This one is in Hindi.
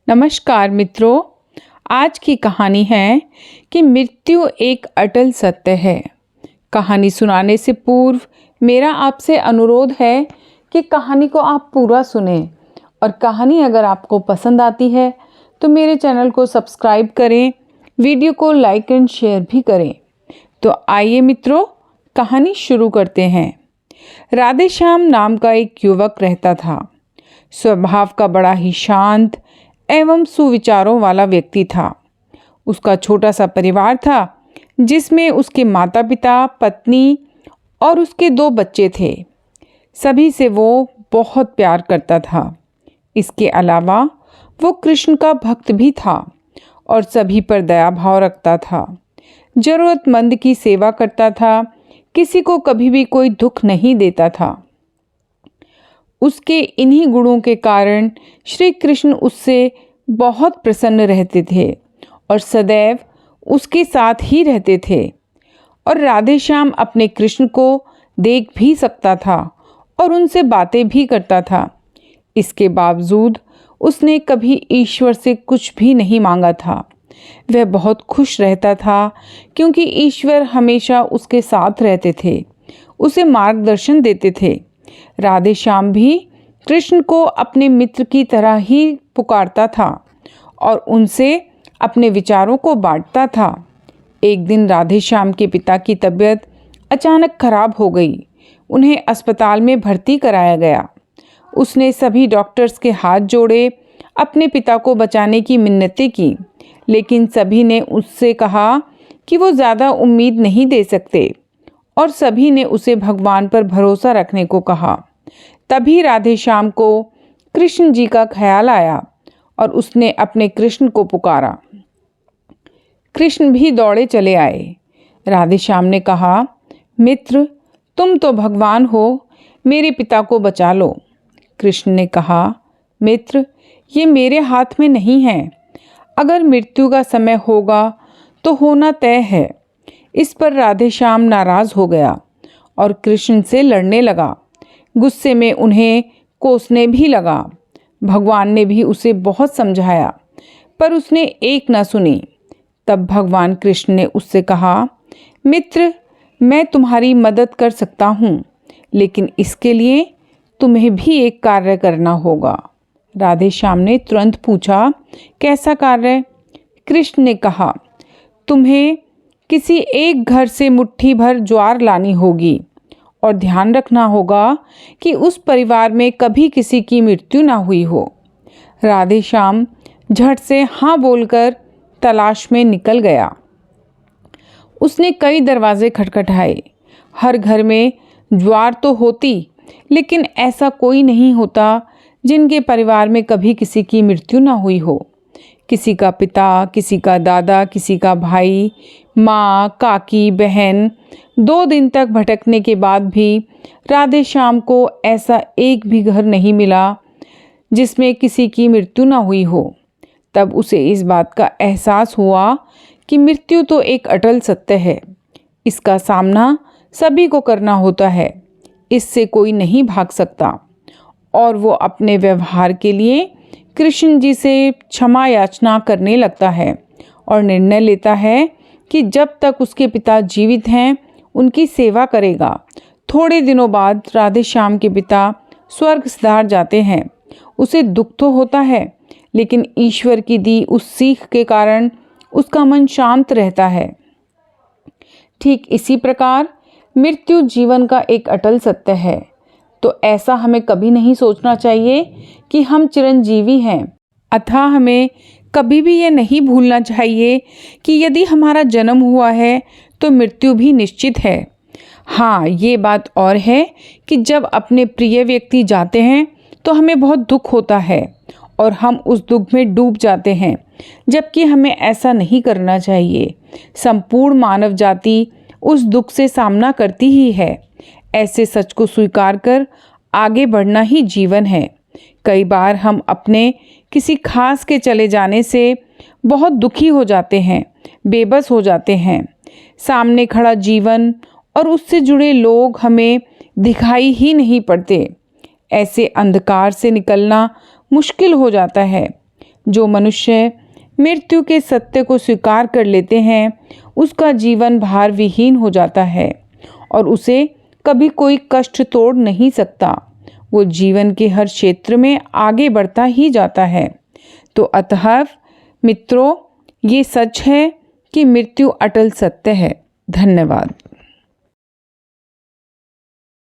नमस्कार मित्रों, आज की कहानी है कि मृत्यु एक अटल सत्य है। कहानी सुनाने से पूर्व मेरा आपसे अनुरोध है कि कहानी को आप पूरा सुनें और कहानी अगर आपको पसंद आती है तो मेरे चैनल को सब्सक्राइब करें, वीडियो को लाइक एंड शेयर भी करें। तो आइए मित्रों, कहानी शुरू करते हैं। राधेश्याम नाम का एक युवक रहता था। स्वभाव का बड़ा ही शांत एवं सुविचारों वाला व्यक्ति था। उसका छोटा सा परिवार था जिसमें उसके माता पिता, पत्नी और उसके 2 बच्चे थे। सभी से वो बहुत प्यार करता था। इसके अलावा वो कृष्ण का भक्त भी था और सभी पर दया भाव रखता था। जरूरतमंद की सेवा करता था, किसी को कभी भी कोई दुख नहीं देता था। उसके इन्हीं गुणों के कारण श्री कृष्ण उससे बहुत प्रसन्न रहते थे और सदैव उसके साथ ही रहते थे। और राधेश्याम अपने कृष्ण को देख भी सकता था और उनसे बातें भी करता था। इसके बावजूद उसने कभी ईश्वर से कुछ भी नहीं मांगा था। वह बहुत खुश रहता था क्योंकि ईश्वर हमेशा उसके साथ रहते थे, उसे मार्गदर्शन देते थे। राधेश्याम भी कृष्ण को अपने मित्र की तरह ही पुकारता था और उनसे अपने विचारों को बांटता था। एक दिन राधेश्याम के पिता की तबीयत अचानक खराब हो गई। उन्हें अस्पताल में भर्ती कराया गया। उसने सभी डॉक्टर्स के हाथ जोड़े, अपने पिता को बचाने की मिन्नतें की, लेकिन सभी ने उससे कहा कि वो ज़्यादा उम्मीद नहीं दे सकते और सभी ने उसे भगवान पर भरोसा रखने को कहा। तभी राधेश्याम को कृष्ण जी का ख्याल आया और उसने अपने कृष्ण को पुकारा। कृष्ण भी दौड़े चले आए। राधेश्याम ने कहा, मित्र, तुम तो भगवान हो, मेरे पिता को बचा लो। कृष्ण ने कहा, मित्र, ये मेरे हाथ में नहीं है। अगर मृत्यु का समय होगा तो होना तय है। इस पर राधेश्याम नाराज हो गया और कृष्ण से लड़ने लगा। गुस्से में उन्हें कोसने भी लगा। भगवान ने भी उसे बहुत समझाया पर उसने एक न सुनी। तब भगवान कृष्ण ने उससे कहा, मित्र, मैं तुम्हारी मदद कर सकता हूँ, लेकिन इसके लिए तुम्हें भी एक कार्य करना होगा। राधेश्याम ने तुरंत पूछा, कैसा कार्य? कृष्ण ने कहा, तुम्हें किसी एक घर से मुट्ठी भर ज्वार लानी होगी और ध्यान रखना होगा कि उस परिवार में कभी किसी की मृत्यु ना हुई हो। राधेश्याम झट से हाँ बोलकर तलाश में निकल गया। उसने कई दरवाजे खटखटाए। हर घर में ज्वार तो होती, लेकिन ऐसा कोई नहीं होता जिनके परिवार में कभी किसी की मृत्यु ना हुई हो। किसी का पिता, किसी का दादा, किसी का भाई, माँ, काकी, बहन। 2 दिन तक भटकने के बाद भी राधेश्याम को ऐसा एक भी घर नहीं मिला जिसमें किसी की मृत्यु न हुई हो। तब उसे इस बात का एहसास हुआ कि मृत्यु तो एक अटल सत्य है। इसका सामना सभी को करना होता है, इससे कोई नहीं भाग सकता। और वो अपने व्यवहार के लिए कृष्ण जी से क्षमा याचना करने लगता है और निर्णय लेता है कि जब तक उसके पिता जीवित हैं उनकी सेवा करेगा। थोड़े दिनों बाद राधेश्याम के पिता स्वर्ग सिधार जाते हैं। उसे दुख तो होता है, लेकिन ईश्वर की दी उस सीख के कारण उसका मन शांत रहता है। ठीक इसी प्रकार मृत्यु जीवन का एक अटल सत्य है। तो ऐसा हमें कभी नहीं सोचना चाहिए कि हम चिरंजीवी हैं। अतः हमें कभी भी ये नहीं भूलना चाहिए कि यदि हमारा जन्म हुआ है तो मृत्यु भी निश्चित है। हाँ, ये बात और है कि जब अपने प्रिय व्यक्ति जाते हैं तो हमें बहुत दुख होता है और हम उस दुख में डूब जाते हैं, जबकि हमें ऐसा नहीं करना चाहिए। संपूर्ण मानव जाति उस दुख से सामना करती ही है। ऐसे सच को स्वीकार कर आगे बढ़ना ही जीवन है। कई बार हम अपने किसी खास के चले जाने से बहुत दुखी हो जाते हैं, बेबस हो जाते हैं। सामने खड़ा जीवन और उससे जुड़े लोग हमें दिखाई ही नहीं पड़ते। ऐसे अंधकार से निकलना मुश्किल हो जाता है। जो मनुष्य मृत्यु के सत्य को स्वीकार कर लेते हैं उसका जीवन भार विहीन हो जाता है और उसे कभी कोई कष्ट तोड़ नहीं सकता। वो जीवन के हर क्षेत्र में आगे बढ़ता ही जाता है। तो अतः मित्रों, ये सच है कि मृत्यु अटल सत्य है। धन्यवाद।